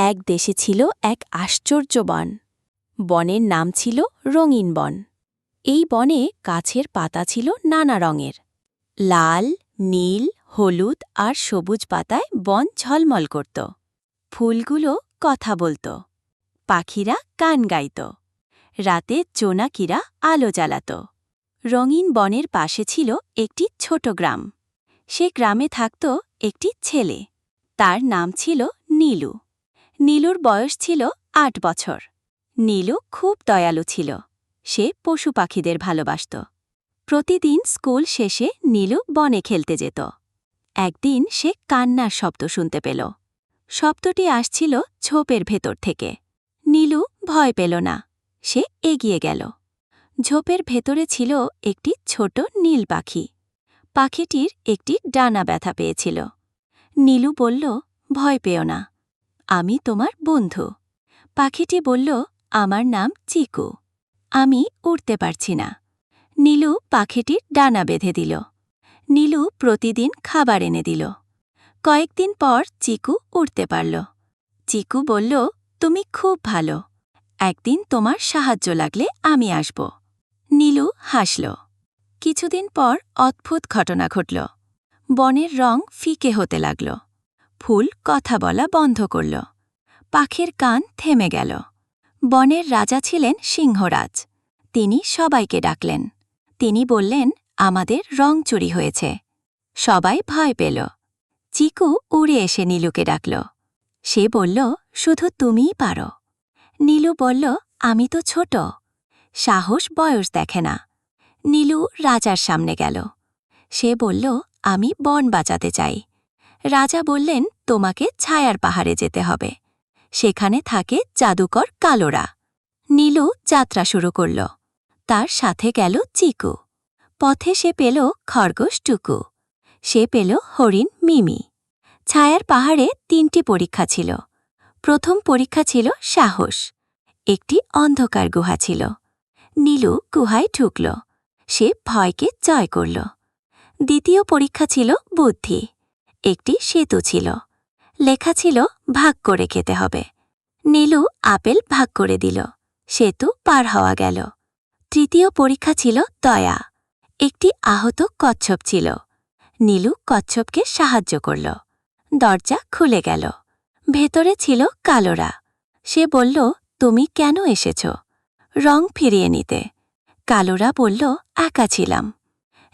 এক দেশে ছিল এক আশ্চর্য বন। বনের নাম ছিল রঙিন বন। এই বনে গাছের পাতা ছিল নানা রঙের। লাল, নীল, হলুদ আর সবুজ পাতায় বন ঝলমল করত। ফুলগুলো কথা বলত, পাখিরা গান গাইত, রাতে জোনাকিরা আলো জ্বালাত। রঙিন বনের পাশে ছিল একটি ছোট গ্রাম। সে গ্রামে থাকত একটি ছেলে। তার নাম ছিল নীলু। নীলুর বয়স ছিল ৮ বছর। নীলু খুব দয়ালু ছিল। সে পশু পাখিদের ভালোবাসত। প্রতিদিন স্কুল শেষে নীলু বনে খেলতে যেত। একদিন সে কান্নার শব্দ শুনতে পেল। শব্দটি আসছিল ঝোপের ভেতর থেকে। নীলু ভয় পেল না। সে এগিয়ে গেল। ঝোপের ভেতরে ছিল একটি ছোট নীল পাখি। পাখিটির একটি ডানা ব্যথা পেয়েছিল। নীলু বলল, ভয় পেও না, আমি তোমার বন্ধু। পাখিটি বলল, আমার নাম চিকু, আমি উড়তে পারছি না। নীলু পাখিটির ডানা বেঁধে দিল। নীলু প্রতিদিন খাবার এনে দিল। কয়েকদিন পর চিকু উড়তে পারল। চিকু বলল, তুমি খুব ভালো, একদিন তোমার সাহায্য লাগলে আমি আসব। নীলু হাসল। কিছুদিন পর অদ্ভুত ঘটনা ঘটল। বনের রং ফিকে হতে লাগল। ফুল কথা বলা বন্ধ করল। পাখির কান থেমে গেল। বনের রাজা ছিলেন সিংহরাজ। তিনি সবাইকে ডাকলেন। তিনি বললেন, আমাদের রং চুরি হয়েছে। সবাই ভয় পেল। চিকু উড়ে এসে নীলুকে ডাকল। সে বলল, শুধু তুমিই পারো। নীলু বলল, আমি তো ছোট, সাহস বয়স দেখে না। নীলু রাজার সামনে গেল। সে বলল, আমি বন বাঁচাতে চাই। রাজা বললেন, তোমাকে ছায়ার পাহাড়ে যেতে হবে। সেখানে থাকে জাদুকর কালোরা। নীলু যাত্রা শুরু করল। তার সাথে গেল চিকু। পথে সে পেল খরগোশ টুকু। সে পেল হরিণ মিমি। ছায়ার পাহাড়ে ৩টি পরীক্ষা ছিল। প্রথম পরীক্ষা ছিল সাহস। একটি অন্ধকার গুহা ছিল। নীলু গুহায় ঢুকল। সে ভয়কে জয় করল। দ্বিতীয় পরীক্ষা ছিল বুদ্ধি। একটি সেতু ছিল। লেখা ছিল ভাগ করে খেতে হবে। নীলু আপেল ভাগ করে দিল। সেতু পার হওয়া গেল। তৃতীয় পরীক্ষা ছিল দয়া। একটি আহত কচ্ছপ ছিল। নীলু কচ্ছপকে সাহায্য করল। দরজা খুলে গেল। ভেতরে ছিল কালোরা। সে বলল, তুমি কেন এসেছ? রং ফিরিয়ে নিতে। কালোরা বলল, একা ছিলাম।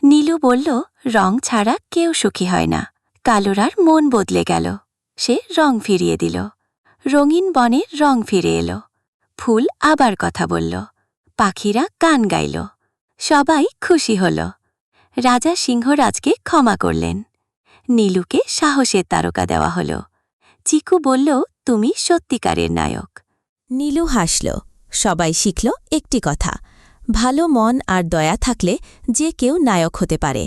নীলু বলল, রং ছাড়া কেউ সুখী হয় না। কালোরার মন বদলে গেল। সে রং ফিরিয়ে দিল। রঙিন বনের রং ফিরে এলো। ফুল আবার কথা বলল। পাখিরা গান গাইল। সবাই খুশি হল। রাজা সিংহরাজকে ক্ষমা করলেন। নীলুকে সাহসের তারকা দেওয়া হল। চিকু বলল, তুমি সত্যিকারের নায়ক। নীলু হাসল। সবাই শিখল একটি কথা, ভালো মন আর দয়া থাকলে যে কেউ নায়ক হতে পারে।